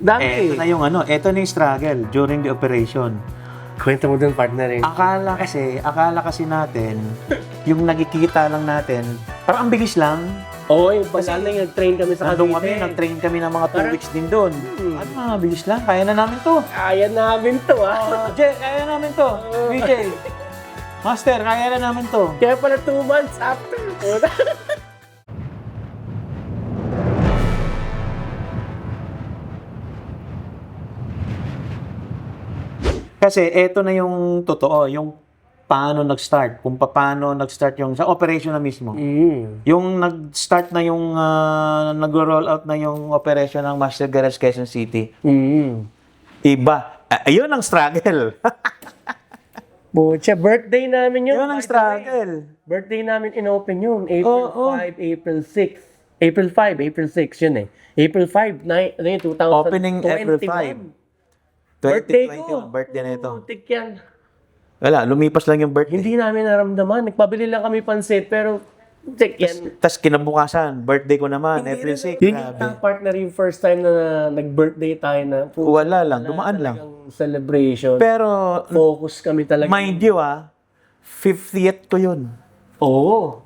Dami. Ito na yung struggle during the operation. Kwento mo dun, partner eh. Akala kasi natin, yung nakikita lang natin, parang ang bilis lang. Oo, yung pala na nag-train kami sa Nandun Cavite. nag-train kami ng mga 2 weeks din doon. Ano nga, bilis lang, kaya na namin to. Kaya namin to, ah. Jay, kaya namin to. VJ, Master, kaya na namin to. Kaya pala 2 months after. Kasi eto na yung totoo, yung paano nag-start, kung paano nag-start yung sa operation na mismo. Yung nag-start na yung nag-roll out na yung operation ng Master Garage Quezon City. Iba. Ayun ang struggle. Bucha, birthday namin yun. Yun ang by the way. struggle. Birthday namin in-open yun. April 5, April 6. April 5, April 6 yun eh. April 5, 2021. Opening April 5. Birthday 2021, ko. birthday na ito. Putik yan. Wala, lumipas lang yung birthday. Hindi namin naramdaman. Nagpabili lang kami pansit pero putik yan. Tapos kinabukasan, birthday ko naman, April 6. Yun yung partner yung first time na nag-birthday tayo na. Wala lang, dumaan lang. Talagang celebration. Pero, Focus kami talaga. mind you 50th ko yun. Oo.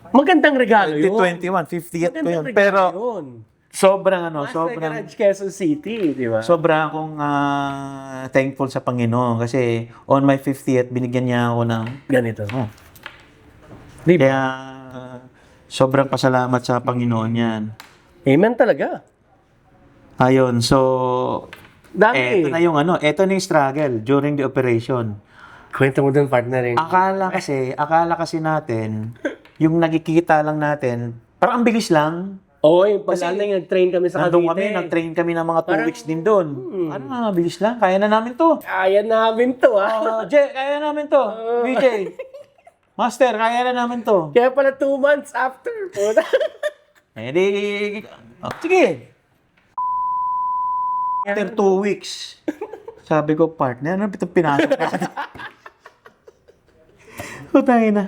Magandang regalo yun. 2021, 50th ko yun. Magandang Pero, regalo yun. sobrang Master Garage Quezon City, di ba? Sobra akong thankful sa Panginoon kasi on my 50th, binigyan niya ako ng Ganito. Di ba? Kaya sobrang pasalamat sa Panginoon yan. Amen talaga. Ayun, so Dami. ito na yung struggle during the operation. Kwento mo dun, partner eh. Akala kasi natin, yung nakikita lang natin, parang ang bilis lang. Oo, yung pala na nag-train kami sa Cavite. Nag-train kami ng mga 2 weeks din doon. Ano nga, bilis lang, kaya na namin to. Kaya namin to, ah. Jay, kaya namin to. VJ, Master, kaya na namin to. Kaya pala 2 months after. Sige. After 2 weeks, sabi ko, partner, ano itong pinasok natin? Tayo na.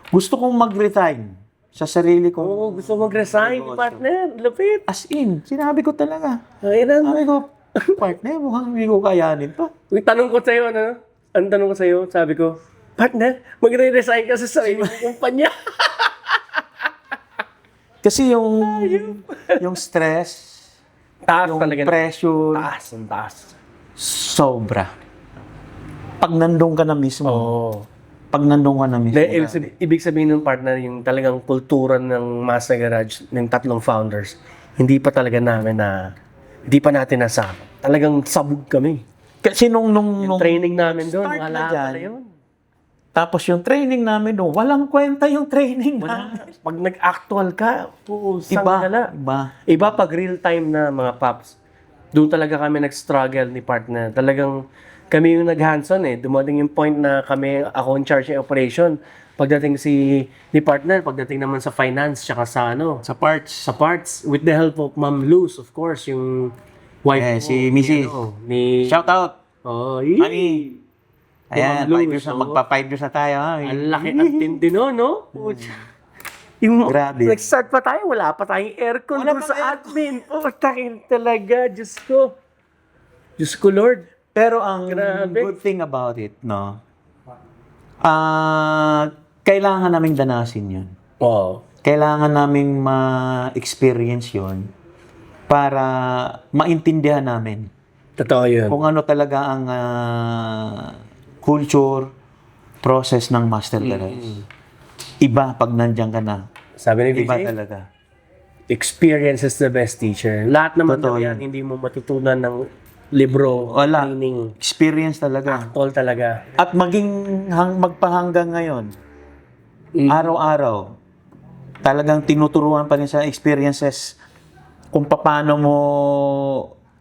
Gusto kong mag-resign sa sarili ko. Oo, gusto mag-resign, partner. Lapit. As in, sinabi ko talaga. Ay, Sabi ko, partner, mukhang hindi ko kayanin to. Yung tanong ko sa'yo, ano? Ang tanong ko sa'yo, sabi ko, partner, magre-resign ka sa sarili mong kumpanya. Kasi yung stress, Taas yung talaga. pressure, Taas, ang taas. sobra. Pag nandun ka na mismo, Oo. Ibig sabihin ng partner, yung talagang kultura ng Master Garage, ng 3 founders, hindi pa natin nasama. Talagang sabog kami. Kasi nung Training namin doon, start wala na dyan, pala yun. tapos yung training namin doon, walang kwenta yung training namin. Pag nag-actual ka, sangala. Iba pag real time na mga paps. Doon talaga kami nag-struggle ni partner. Talagang kami yung nag-hands-on eh. Dumating yung point na ako in charge ng operation. Pagdating ni partner, pagdating naman sa finance, tsaka sa Sa parts. with the help of Ma'am Luz, of course, yung wife Si Mrs. ni Shout out. Oh, Mami. Ayan, Ma'am 5 Luz, years na. oh. Magpa 5 years na tayo. Ha? Ang laki ang tindi no? Yung Grabe. nag-start pa tayo, wala pa tayong aircon Wala doon pang sa admin. Takin talaga, Diyos ko. Diyos ko, Lord. Pero ang Grabe. good thing about it, no? Kailangan naming danasin yun. Wow. Kailangan naming ma-experience yun para maintindihan namin Totoo yun. kung ano talaga ang culture, process ng Master Garage. Iba pag nandiyan ka na. Sabi ni Iba VJ, talaga. experience is the best teacher. Lahat naman Totoo yan, yun. hindi mo matutunan ng libro, Wala. training, Experience talaga. tol talaga. At magpahanggang ngayon, araw-araw, talagang tinuturuan pa rin sa experiences kung paano mo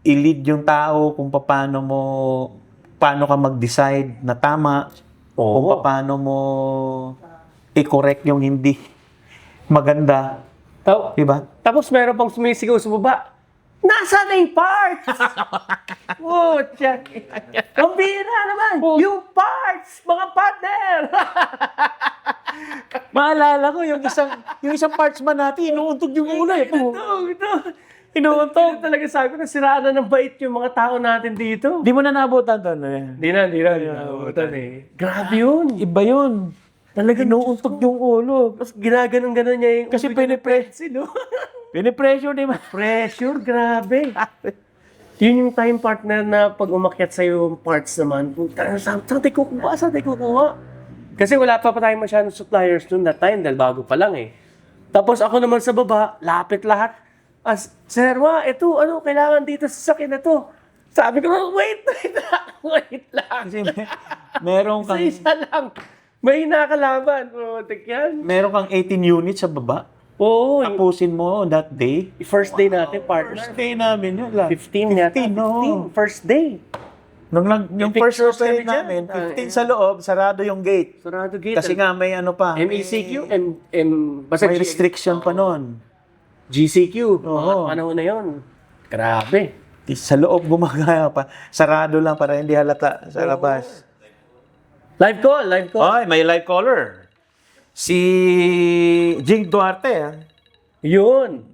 i-lead yung tao, kung paano ka mag-decide na tama, kung paano mo i-correct yung hindi maganda. Diba? Tapos meron pang sumisigaw sa baba. Nasaan na yung parts? Pucha. Ang bira naman. Yung parts, mga partner. Maalala ko yung isang parts man natin, inuuntog yung ulo eh. Ito. Inuuntog. Talaga sabi ko, nasiraan na ng bait yung mga tao natin dito. Di mo na nabutan to, eh. Hindi na. Nabutan eh. Grabe yun. Iba yun. Talaga inuuntog yung ulo. Tapos ginaganon-ganon niya yung Kasi no? pinipressure, di ba? Pressure, grabe. Yun yung time partner na pag umakyat sa'yo yung parts naman, saan tayo kukuha? Kasi wala pa tayong masyadong suppliers noon that time dahil bago pa lang eh. Tapos ako naman sa baba, lapit lahat. Sir, ito, kailangan dito sa sakin na to. Sabi ko, wait lang. Kasi meron kang, Isa lang. May nakalaban. Yan. meron kang 18 units sa baba. Oo. Tapusin mo that day. First day natin, partner. First day namin yun. 15 yata. 15, no. First day. Yung May first pictures operate kami dyan. namin, 15 sa loob, sarado yung gate. Sarado gate. Kasi nga may ano pa. MECQ, basta may restriction pa nun. GCQ. Oo. Panahon na yun. Grabe. Sa loob gumagaya pa. Sarado lang para hindi halata sa labas. Live call. Ay, may live caller. Si Jing Duarte. Yun.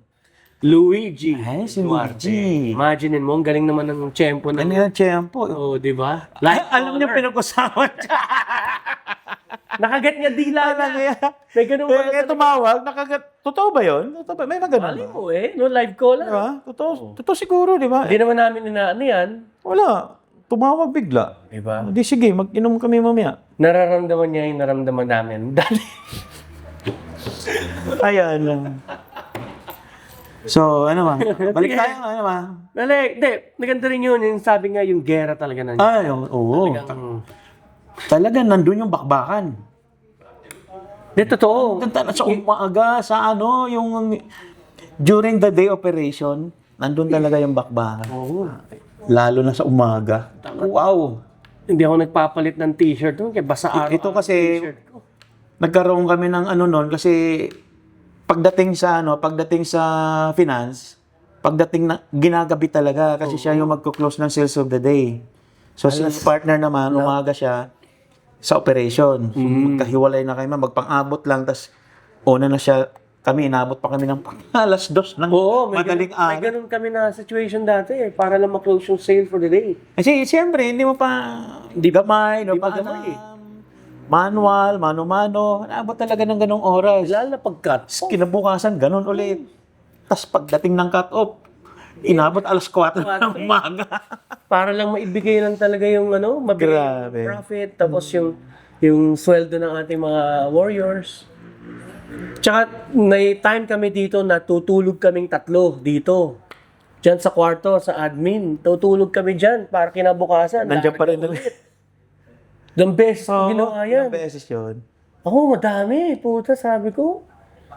Luigi. Ay, si Duarte. Luigi. Imagine mo, ang galing naman ng tiyempo na. Ano yung tiyempo? Oo, di ba? Alam niyo pinag-usapan siya. Nakagat niya dila na. May ganun ba? Kaya tumawag, nakagat. Totoo ba yun? Totoo ba? May maganon Mali ba? mo no? Live call. Di ba? Totoo siguro, di ba? Hindi naman namin inaano yan. Wala. Tumawag bigla. Di ba? Di sige, mag-inom kami mamaya. Nararamdaman niya yung naramdaman namin. Dati. Ayan. So, ano ba? Balik tayo, ano ba? Hindi. Naganda rin yun. Yung sabi nga, yung gera talaga na. Ay, oo. Talaga, nandun yung bakbakan. Hindi, totoo. Sa umaga, sa ano, yung during the day operation, nandun talaga yung bakbakan. Oo. Lalo na sa umaga. Wow! Hindi ako nagpapalit ng t-shirt doon. Kaya basa araw. Ito kasi, t-shirt ko. nagkaroon kami ng ano nun, kasi pagdating sa finance, ginagabi talaga kasi siya yung magko-close ng sales of the day. So, si partner naman, umaga siya sa operation. So, magkahiwalay na kayo, magpang-abot lang, tas una na siya, inabot pa kami ng alas 2 ng madaling may ganun kami na situation dati para lang ma-close yung sale for the day. Kasi siyempre, hindi mo pa gamay, no, pa manual, mano-mano, naabot talaga ng ganong oras. Lalo na pag-cut. Kinabukasan, ganon ulit. Tapos pagdating ng cut-off, inabot alas 4 ng umaga. Para lang maibigay lang talaga yung mabigay Grabe. yung profit, tapos yung sweldo ng ating mga warriors. Tsaka may time kami dito na tutulog kaming 3 dito. Diyan sa kwarto, sa admin. Tutulog kami diyan para kinabukasan. Nandiyan pa rin ulit. Ilang beses ko ginawa yan. Ilang beses yun. Ako, madami. Puta, sabi ko.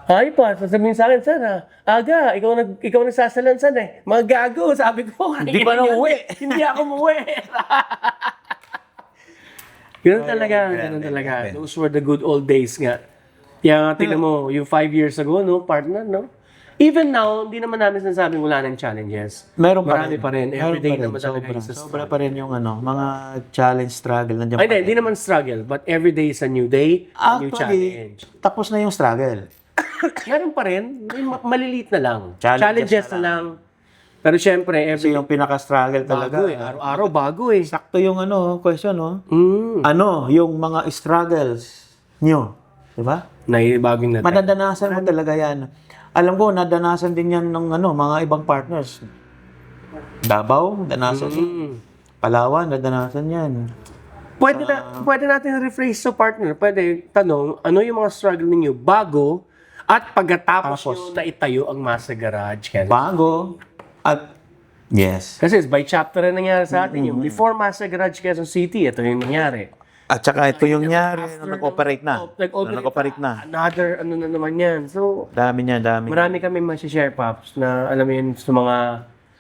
Ay pa, sasabihin sa akin, sir, aga, ikaw nagsasalansan eh. Mga gago, sabi ko. Hindi pa na uwi. Hindi ako umuwi. Ganun talaga. Those were the good old days nga. Kaya tingnan mo, yung 5 years ago, partner, no? Even now, hindi naman namin sinasabing wala ng challenges. Marami pa rin. Everyday naman talaga yung sobra pa rin yung mga challenge, struggle. Nandiyan Ay, pa rin. hindi naman struggle, but every day is a new day, a new challenge. Tapos na yung struggle. Meron pa rin, may maliliit na lang. Challenges Na lang. Pero syempre, Kasi yung pinaka-struggle talaga. bago araw-araw bago eh. Sakto yung question, no? Mm. Yung mga struggles nyo. Diba? Naibagong na tayo. Madadanasan mo talaga yan. Alam ko, nadanasan din yan ng mga ibang partners. Davao, danasan yan. Palawan, nadanasan yan. Pwede natin rephrase sa partner. Pwede tanong, ano yung mga struggle ninyo bago at pagkatapos nyo na itayo ang Masa Garage? Bago at yes. Kasi by chapter na nangyari sa atin. Yung before Masa Garage Quezon City, ito yung nangyari. At saka ito yung nangyari nung nag-operate na. Nag-operate na. Another na naman yan. So, Dami. marami kami ma-share, Pops, na alam mo yun sa mga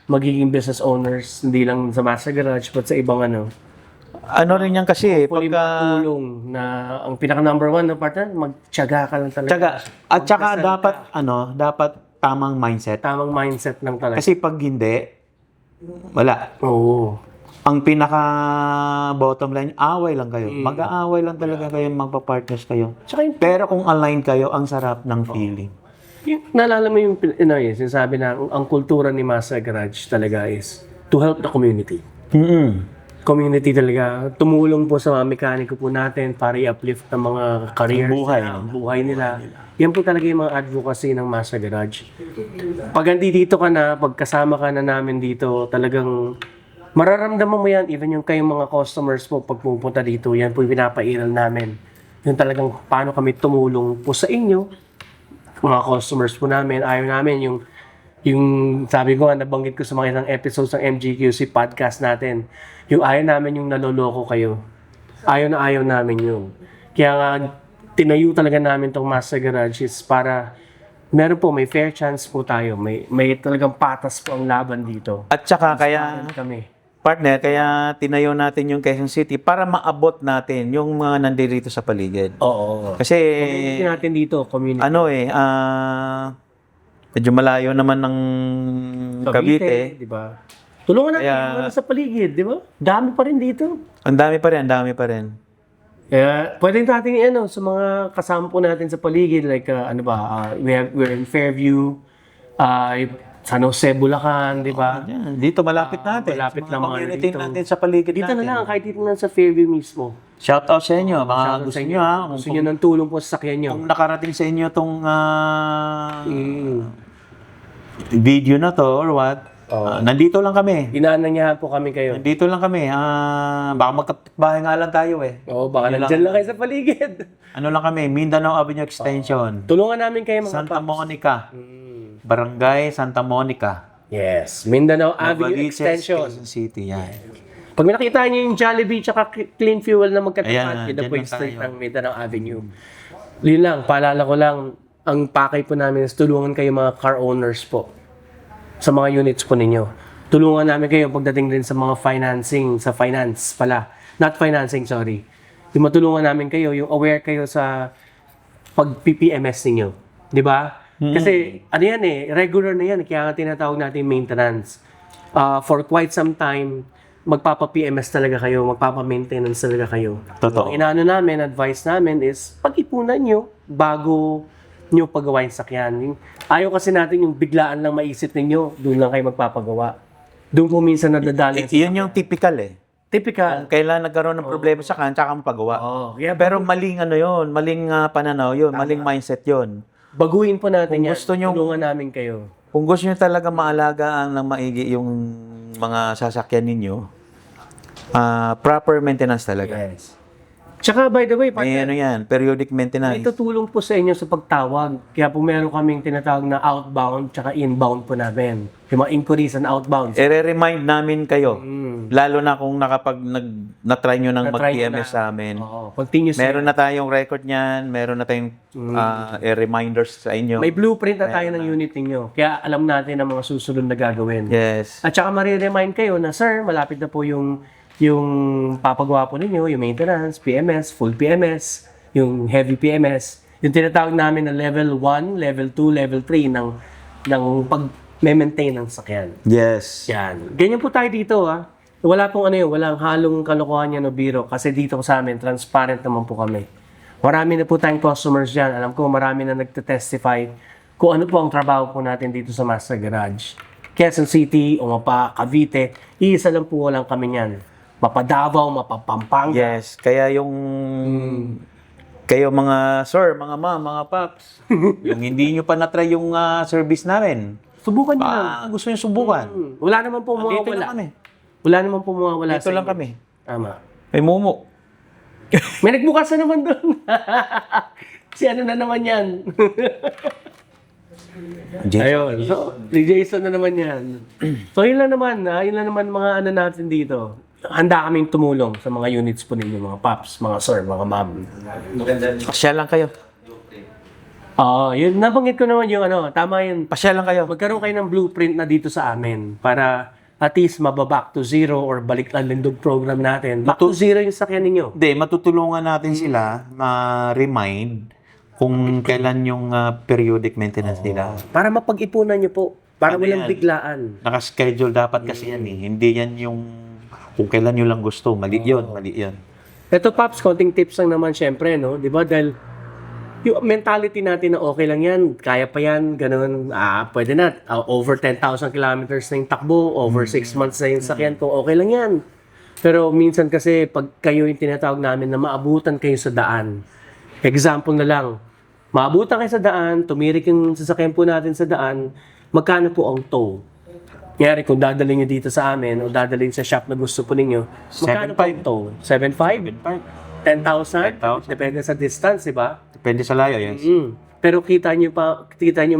magiging business owners, hindi lang sa Masa Garage, but sa ibang Ano rin yan kasi, Hopefully, makatulong na ang pinaka-number 1 na partner, magtiyaga ka lang talaga. Tiyaga. At saka dapat tamang mindset. Tamang mindset lang talaga. Kasi pag hindi, wala. Oo. Ang pinaka bottom line, away lang kayo. Mag-aaway lang talaga kayo, magpa-partners kayo. Pero kung align kayo, ang sarap ng feeling. Naalala mo yung, sinasabi na ang kultura ni Masa Garage talaga is to help the community. Community talaga. Tumulong po sa mga mekaniko po natin para i-uplift ang mga careers, ang buhay nila. Yan po talaga yung mga advocacy ng Masa Garage. Pag dito ka na, pag kasama ka na namin dito, talagang mararamdaman mo yan, even yung kayong mga customers po pag pupunta dito, yan po yung pinapairal namin. Yung talagang paano kami tumulong po sa inyo, mga customers po namin. Ayaw namin yung sabi ko nga, nabanggit ko sa mga ilang episodes ng MGQC podcast natin, yung ayaw namin yung naloloko kayo. Ayaw namin yun. Kaya nga, tinayo talaga namin tong Masa Garage is para meron po, may fair chance po tayo. May talagang patas po ang laban dito. At saka kaya, partner, kaya tinayo natin yung Quezon City para maabot natin yung mga nandito sa paligid. Oo. Kasi, community natin dito, community. medyo malayo naman ng Cavite. Di ba? Tulungan natin yung mga sa paligid, di ba? Dami pa rin dito. Ang dami pa rin. Kaya, pwede natin sa mga kasama po natin sa paligid, like, we're in Fairview, San Jose, Bulacan, di ba? Dito malapit natin. Malapit lang mga community dito. natin sa paligid Dito natin. na lang, kahit dito na sa Fairview mismo. Shout out sa inyo, mga gusto nyo ha. Gusto nyo ng tulong po sa sakyan nyo. Kung nakarating sa inyo tong video na to or what, nandito lang kami. Inaananyahan po kami kayo. Nandito lang kami. Baka magkapitbahay nga lang tayo eh. Oo, baka nandyan lang kayo sa paligid. Ano lang kami, Mindanao Avenue Extension. Tulungan namin kayo mga Santa Monica. Barangay Santa Monica. Yes, Mindanao Avenue Novaliches, Extension. Quezon City, yan. Pag may nakita niyo yung Jollibee tsaka Clean Fuel na magkatapat, Ayan, yun na po dyan yung lang street tayo. ng Mindanao Avenue. Yun lang, paalala ko lang, ang pakay po namin is tulungan kayo mga car owners po sa mga units po ninyo. Tulungan namin kayo pagdating din sa mga financing, sa finance pala. Not financing, sorry. Yung matulungan namin kayo, yung aware kayo sa pag-PPMS ninyo. Di ba? Kasi, regular na yan. Kaya nga tinatawag natin maintenance. For quite some time, magpapa-PMS talaga kayo, magpapa-maintenance talaga kayo. Totoo. Ang inaano namin, advice namin is, pag-ipunan nyo bago nyo pagawa yung sakyan. Ayaw kasi natin yung biglaan lang maisip ninyo, doon lang kayo magpapagawa. Doon po minsan nadadali. Yun yung typical eh. Typical. Kung kailan nagkaroon ng problema sa kanya, tsaka mapagawa. Yeah, Pero maling maling pananaw yun, maling mindset yun. baguhin po natin Kung yan. gusto nyo- Tulungan namin kayo. Kung gusto nyo talaga maalagaan ng maigi yung mga sasakyan ninyo, proper maintenance talaga. Yes. Tsaka by the way, May yan, periodic may maintenance. tutulong po sa inyo sa pagtawag. Kaya po meron kaming tinatawag na outbound tsaka inbound po namin. Yung mga inquiries and outbounds. I-remind namin kayo, lalo na kung na-try nyo nang Na-try nyo mag-PMS na. sa amin. Oo, continuous. Meron na tayong record niyan, meron na tayong reminders sa inyo. May blueprint na tayo ng unit ninyo. Kaya alam natin ang mga susunod na gagawin. Yes. At saka mariremind kayo na, sir, malapit na po yung papagawa po ninyo, yung maintenance, PMS, full PMS, yung heavy PMS. Yung tinatawag namin na level 1, level 2, level 3 ng pag-maintain ng sakyan. Yes. Yan. Ganyan po tayo dito, ha. Wala pong walang halong kalokohan yan o biro kasi dito sa amin, transparent naman po kami. Marami na po tayong customers dyan. Alam ko, marami na nagte-testify kung ano po ang trabaho po natin dito sa Master Garage. Quezon City, Umapa, Cavite, iisa lang po walang kami niyan. Mapadavaw, Mapapampanga. Yes. Kaya yung kayo mga sir, mga ma'am, mga paps, yung hindi nyo pa na-try yung service namin, Subukan nyo lang. gusto nyo subukan. Wala naman po Dito mawawala. lang kami. Wala naman po mawawala Dito sa lang inyo. kami. Tama. May mumu. May nagbukas na naman doon. Si ano na naman yan. Ayun. So, si Jason na naman yan. So, yun lang naman. Yun lang naman mga ano natin dito. Handa kaming tumulong sa mga units po ninyo, mga paps, mga sir, mga ma'am. Pasya lang kayo. Oo, yun. Nabanggit ko naman yung tama yun. Pasya lang kayo. Magkaroon kayo ng blueprint na dito sa amin para at least mababack to zero or balik lang lindog program natin. Back to zero yung sakyan ninyo. Hindi, matutulungan natin sila ma-remind kung kailan yung periodic maintenance nila. Para mapag-ipunan nyo po. Para Ano walang yan? biglaan. Naka-schedule dapat kasi yan eh. Hindi yan yung kung kailan nyo lang gusto. Mali yun, mali yun. Ito, Paps, konting tips lang naman syempre, no? Di ba? Dahil Yung mentality natin na okay lang yan, kaya pa yan, ganun, pwede na, over 10,000 kilometers na yung takbo, over 6 months na yung sakyan ko, okay lang yan. Pero minsan kasi, pag kayo yung tinatawag namin na maabutan kayo sa daan, example na lang, maabutan kayo sa daan, tumirik yung sasakyan po natin sa daan, magkano po ang tow? Kaya kung dadalhin nyo dito sa amin o dadalhin sa shop na gusto po ninyo, magkano po ang tow? 7,500? 10,000? Depende sa distance, di ba? Depende sa layo, yes. Pero kita nyo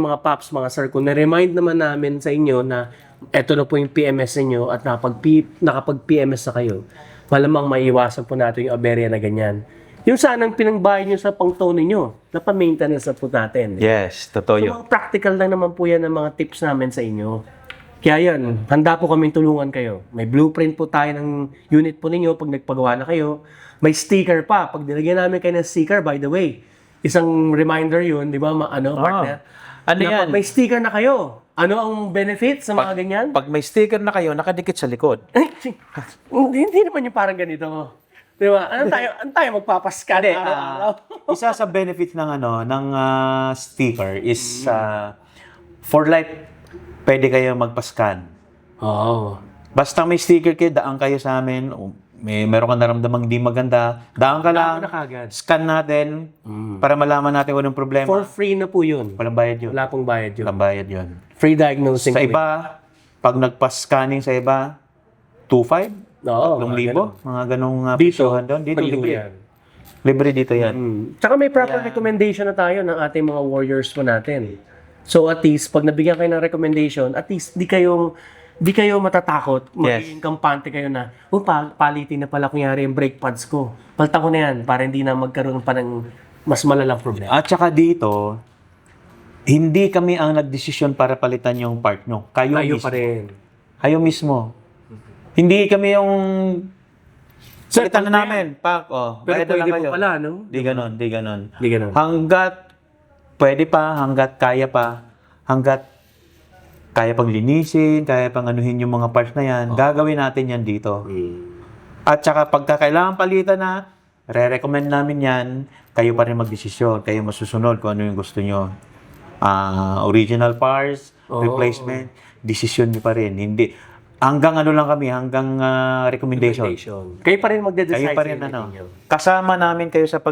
mga paps, mga sir, kung na-remind naman namin sa inyo na eto na po yung PMS ninyo at nakapag-PMS na kayo, malamang maiiwasan po natin yung aberya na ganyan. Yung sanang pinangbayad nyo sa pang-tow ninyo, napa-maintenance na po natin. Yes, totoo So, yun. mga practical lang naman po yan ng mga tips namin sa inyo. Kaya yan, handa po kaming tulungan kayo. May blueprint po tayo ng unit po ninyo pag nagpagawa na kayo. May sticker pa. Pag nilagyan namin kayo ng sticker, by the way, isang reminder yun, di ba, partner? Ano Na yan? pag may sticker na kayo, ano ang benefit sa mga ganyan? Pag may sticker na kayo, nakadikit sa likod. Hindi naman yung parang ganito. Di ba? Ano tayo magpapascan araw-araw? Isa sa benefits ng sticker is for life, pwede kayo magpa-scan. Oo. Basta may sticker kayo, daan kayo sa amin, meron ka naramdamang di maganda, daan ka lang, Na kagad. scan natin, para malaman natin kung anong problema. For free na po yun. Walang bayad yun. Wala pong bayad yun. Walang bayad yun. Free diagnosing. Sa iba, pag nagpa-scanning sa iba, 2,500, Oo, 3,000, mga ganong Dito, presyohan doon. Dito, maligo libre. yan. Libre dito yan. Tsaka may proper recommendation na tayo ng ating mga warriors po natin. So at least, pag nabigyan kayo ng recommendation, at least di kayo matatakot, magiging kampante kayo na, palitin na pala kunyari yung brake pads ko. Paltan ko na yan para hindi na magkaroon pa ng mas malalang problema. At saka dito, hindi kami ang nagdesisyon para palitan yung part nyo. Kayo Kayo mismo. pa rin. Kayo mismo. Hindi kami yung Sir, palitan na pag- namin. Pero Bayad na lang pwede kayo. pa pala, no? Di ganon, di ganon. Hindi ganun. Hanggat pwede pa, hanggat kaya pa, hanggat kaya pang linisin, kaya pang anuhin yung mga parts na yan, gagawin natin yan dito. At saka pagka kailangan palitan na, re-recommend namin yan, kayo pa rin magdesisyon, kayo masusunod kung ano yung gusto nyo. Original parts, replacement, desisyon nyo pa rin. Hindi, hanggang ano lang kami, hanggang recommendation. Kayo pa rin magde-decide. Kayo pa rin kasama namin kayo sa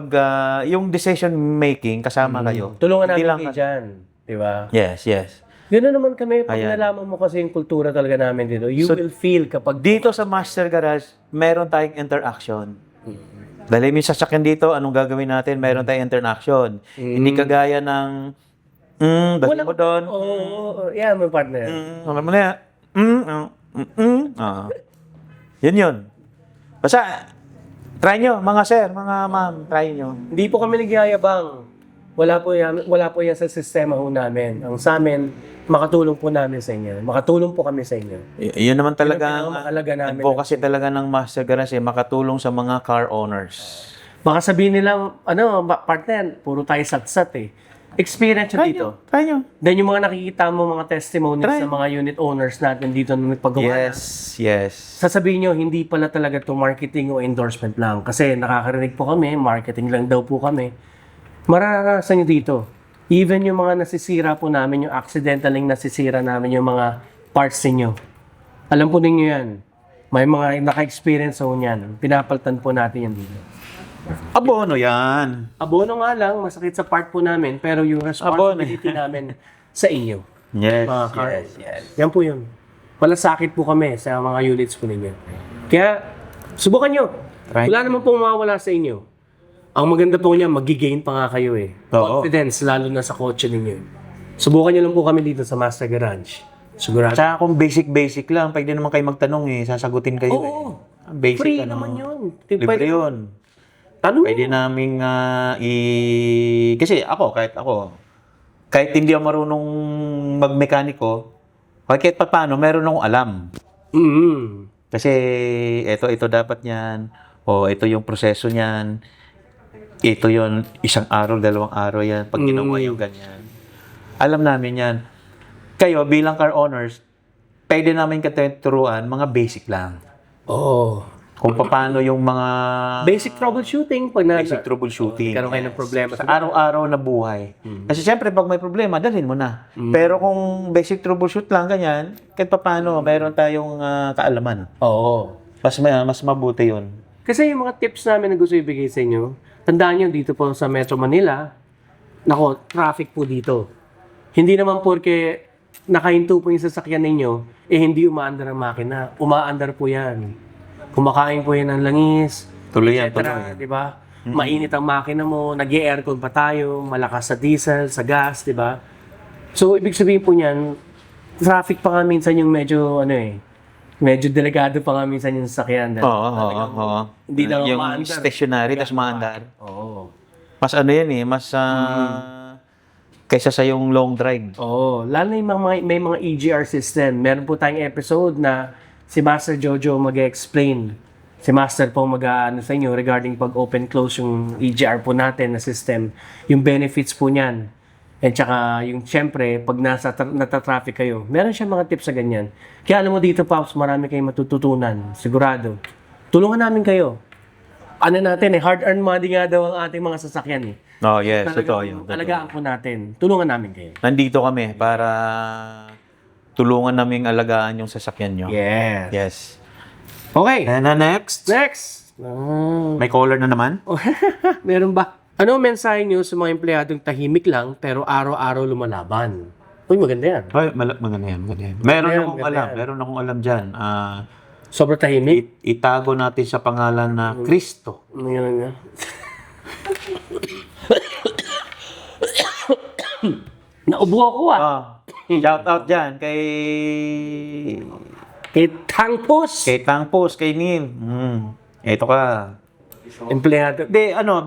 yung decision making, kasama kayo. Tulungan Hindi namin lang kayo dyan. Di ba? Yes, yes. Ganoon naman kami, pag Ayan. nalaman mo kasi yung kultura talaga namin dito, you will feel kapag Dito sa Master Garage, meron tayong interaction. Dahil may sasakyan dito, anong gagawin natin? Meron tayong interaction. Hindi kagaya ng, dali mo doon. Oo, yan mo partner. Ano mo na Yun yun. Basta, try nyo, mga sir, mga ma'am, try nyo. Hindi po kami nagyayabang. Wala po yan sa sistema ho namin. Ang sa amin, makatulong po namin sa inyo. Makatulong po kami sa inyo. Yun naman talaga Yun ang pinakamahalaga namin. advocacy talaga ng Master Garage, makatulong sa mga car owners. Baka sabihin nila, partner, puro tayo satsat eh. Experience nyo dito. Try nyo. Then yung mga nakikita mo, mga testimonies Try. sa mga unit owners natin dito na nagpagawa na, Yes. sasabihin nyo, hindi pala talaga to marketing o endorsement lang. Kasi nakakarinig po kami, marketing lang daw po kami. Mararanasan nyo dito. Even yung mga nasisira po namin, yung accidentaling nasisira namin yung mga parts ninyo. Alam po ninyo yan. May mga naka-experience po niyan. Pinapaltan po natin yan dito. Abono yan. Abono nga lang, masakit sa part po namin, pero yung responsibility namin sa inyo. Yes, Mga car. Yan po yun. Malasakit po kami sa mga units po ninyo. Kaya, subukan nyo. Right. Wala naman po mawawala sa inyo. Ang maganda po niya, magigain pa nga kayo eh. Oo. Confidence, lalo na sa kotse ninyo. Subukan nyo lang po kami dito sa Master Garage. Sigurado. Tsaka kung basic lang, pwede naman kayo magtanong sasagutin kayo Oo. Basic Free naman yun. Libre yun. Tanong. Pwede naming kasi kahit hindi ako marunong magmekaniko, kahit pa paano, meron akong alam. Kasi ito dapat yan, ito yung proseso niyan, ito yung isang araw, 2 araw yan, pag ginawa yung ganyan. Alam namin yan. Kayo, bilang car owners, pwede namin katuruan mga basic lang. Oo. Kung paano yung mga Basic troubleshooting. Pag basic troubleshooting. Karoon kayo ng problema. Sa araw-araw na buhay. Kasi syempre, pag may problema, dalhin mo na. Pero kung basic troubleshoot lang, ganyan, kahit paano, mayroon tayong kaalaman. Oo. Mas mabuti yun. Kasi yung mga tips namin na gusto ibigay sa inyo, tandaan nyo dito po sa Metro Manila, nako, traffic po dito. Hindi naman porque nakahinto po yung sasakyan ninyo, hindi umaandar ang makina. Umaandar po yan. Kumakain po yan ng langis, Tuloy yan, etc. tuloy. Di ba? Mainit ang makina mo, nag-aircon pa tayo, malakas sa diesel, sa gas, di ba? So, ibig sabihin po niyan, traffic pa nga minsan yung medyo, medyo delikado pa nga minsan yung sasakyan. Oo. Hindi lang yung umaandar. stationary, tapos maandar. Oo. Mas yan mas kaysa sa yung long drive. Oo. Lalo na yung may mga EGR system. Meron po tayong episode na si Master Jojo mag-explain. Si Master po mag-ano sa inyo regarding pag-open-close yung EGR po natin na system. Yung benefits po niyan. At saka yung syempre, pag nata-traffic kayo, meron siya mga tips sa ganyan. Kaya alam mo dito, Pops, marami kayong matututunan. Sigurado. Tulungan namin kayo. Ano natin hard-earned money nga daw ang ating mga sasakyan Oh, yes. Totoo yun. Alagaan po natin. Tulungan namin kayo. Nandito kami para tulungan naming alagaan yung sasakyan nyo. Yes. Yes. Okay. And next. Next. May caller na naman. Meron ba? Ano ang mensahe niyo sa mga empleyadong tahimik lang pero araw-araw lumalaban? Uy, maganda yan. Ay, maganda yan. Meron akong alam dyan. Sobrang tahimik? Itago natin sa pangalan na Kristo. Ano yan? Naubo ako Shout out dyan kay Tangpos. Kay Neil. Ito ka. Empleyado.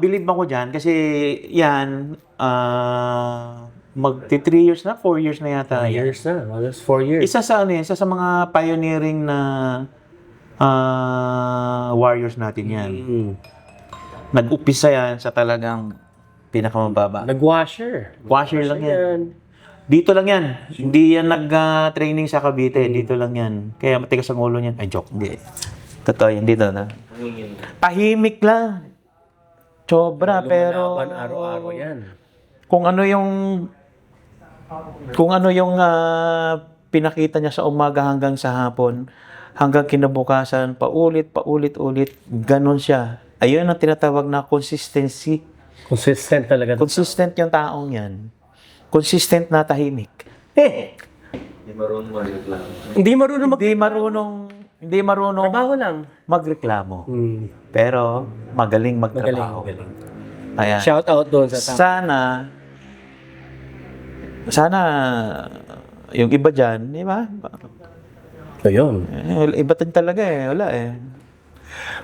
Believe ako dyan kasi yan, magti 3 years na, 4 years na yata. 4 years na. Almost 4 years. Isa sa mga pioneering na warriors natin yan. Nag-upisa yan sa talagang pinakamababa. Nag-washer. Washer lang yan. Dito lang yan. Hindi yan nag-training sa Cavite. Dito lang yan. Kaya matigas ang ulo niyan. Ay, joke. Hindi. Totoo yan. Dito na. Tahimik lang. Sobra, pero Lumalaban araw-araw yan. kung ano yung pinakita niya sa umaga hanggang sa hapon, hanggang kinabukasan, paulit, ganun siya. Ayun ang tinatawag na consistency. Consistent talaga. Consistent yung taong yan. Consistent na tahimik. Hindi marunong Hindi marunong Trabaho lang. magreklamo. Pero magaling magtrabaho. Magaling. Ayan. Shout out doon sa tao. Sana yung iba dyan, di ba? So yun. Iba din talaga wala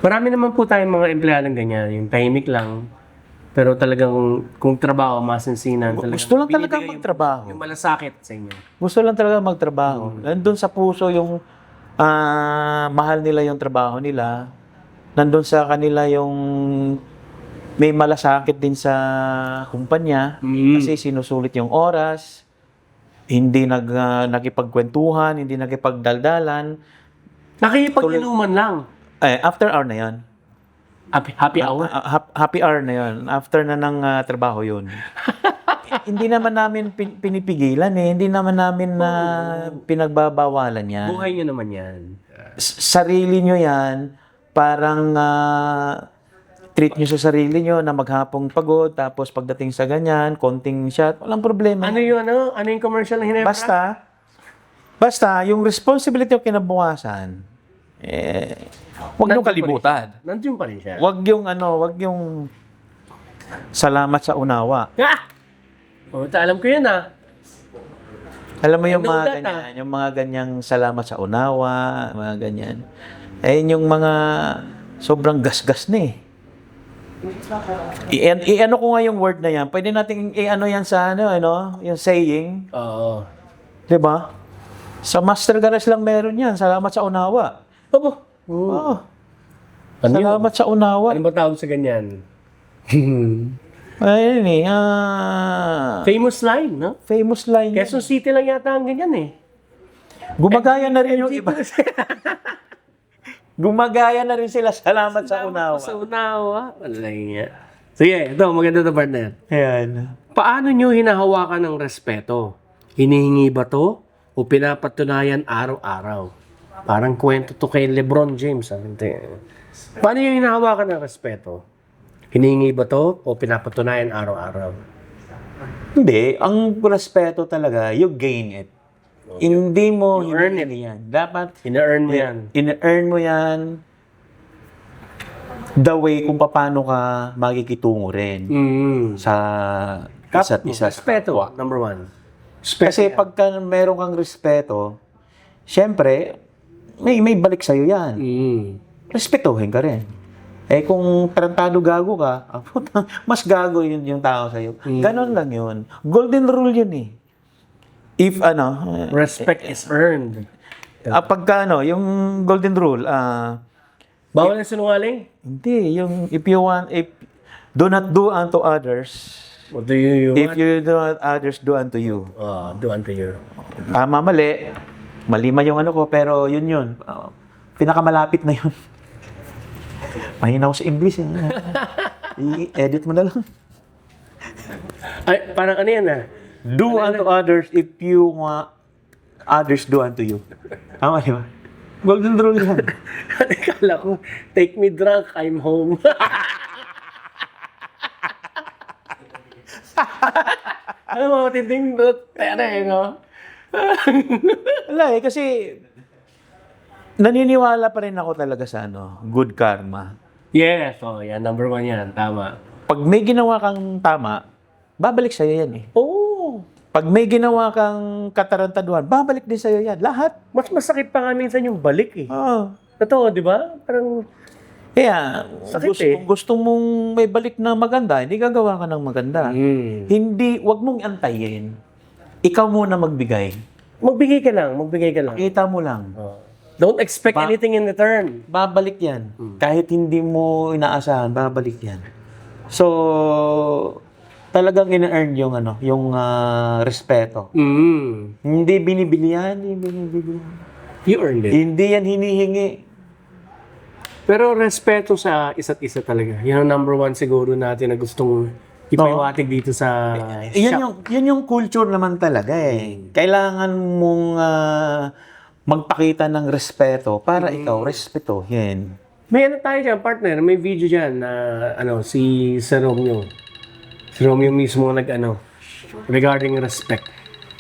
Marami naman po tayong mga empleyadong ganyan. Yung tahimik lang. Pero talagang kung trabaho, masinsinan. Gusto lang talaga binibigay magtrabaho. Yung malasakit sa inyo. Gusto lang talaga magtrabaho. Nandun sa puso yung mahal nila yung trabaho nila. Nandun sa kanila yung may malasakit din sa kumpanya kasi sinusulit yung oras, hindi nakipagkwentuhan, hindi nakipagdaldalan. Nakikipag-inuman lang. After hour na yon. Happy hour? Happy hour na yon. After na ng trabaho yun. Hindi naman namin pinipigilan Hindi naman namin pinagbabawalan yan. Buhay nyo naman yan. Sarili nyo yan. Parang treat nyo sa sarili nyo na maghapong pagod. Tapos pagdating sa ganyan, konting shot. Walang problema. Ano yung commercial na hinebra? Basta, yung responsibility yung kinabukasan, huwag nyo kalimutan. Nandiyon pa rin siya. Huwag yung salamat sa unawa. Alam ko yan Alam mo yung I know mga that, ganyan, yung mga ganyang salamat sa unawa, mga ganyan. Ayun yung mga sobrang gasgas na I-ano ko nga yung word na yan. Pwede nating i-ano yan sa yung saying. Oo. 'Di ba? Sa Master Garage lang meron yan. Salamat sa unawa. Opo. Oo. Ano Salamat sa unawa. Ano ba tawag sa ganyan? Ayun Famous line, no? famous line. Quezon City lang yata ang ganyan Gumagaya na rin yung iba. Gumagaya na rin sila. Salamat sa unawa. Sa unawa. Walay nga. Sige, ito, maganda to, partner. Ayan. Paano nyo hinahawakan ng respeto? Hinihingi ba to? O pinapatunayan araw-araw? Parang kwento to kay Lebron James. Hindi. Paano nyo hinahawakan ng respeto? Hinihingi ba to? O pinapatunayan araw-araw? Hindi. Ang respeto talaga, you gain it. Hindi mo You earn hinihingi yan. Dapat Ina-earn mo yan. in-earn mo yan the way kung paano ka makikitungo rin sa isa't isa. Respeto, number one. Kasi pagka meron kang respeto, syempre, may balik sa'yo yan. Respetuhin ka rin. Eh kung tarantado gago ka, mas gago yun yung tao sa'yo. Ganon lang yun. Golden rule yun eh. If Respect is earned. pagka yung golden rule, Bawal ang sinungaling? hindi, yung if do not do unto others, What do you if you do unto others, do unto you. Do unto you. Tama, mali. Mali man yung ano ko, pero yun. Pinakamalapit na yun. Mahina ako sa English. I-edit mo na lang. Ay, parang ano yan ah. Do unto others if you want others do unto you. Tama, di ba? Golden rule yan. Kala ko, take me drunk, I'm home. Ano mo, matinding pera eh, no? Wala kasi naniniwala pa rin ako talaga sa good karma. Yes, yan, number one yan, tama. Pag may ginawa kang tama, babalik sa'yo yan eh. Oo. Pag may ginawa kang katarantaduhan, babalik din sa'yo yan. Lahat. Mas masakit pa nga minsan yung balik eh. Oo. Totoo, di ba? Parang, Kaya, Sakit eh. kung gusto mong may balik na maganda, hindi gagawa ka ng maganda. Hindi, wag mong antayin. Ikaw muna magbigay. magbigay ka lang. Kita mo lang. Don't expect anything in return. Babalik yan. Kahit hindi mo inaasahan, babalik yan. So, talagang ina-earn yung respeto. Hindi binibili yan, hindi binibili yan. You earned it. Hindi yan hinihingi. Pero respeto sa isa't isa talaga. Yan ang number one siguro natin na gustong ipaiwatig dito sa shop. Yan yung culture naman talaga eh. Kailangan mong magpakita ng respeto para ikaw respetuhin. May ano tayo dyan, partner. May video dyan na si Romeo. Si Romeo mismo regarding respect.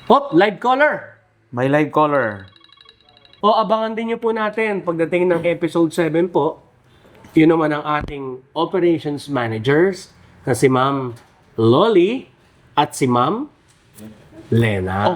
Hop, live caller! May live caller. Abangan din niyo po natin pagdating ng episode 7 po. Yun naman ang ating operations managers na si Ma'am Loli at si Ma'am Lena.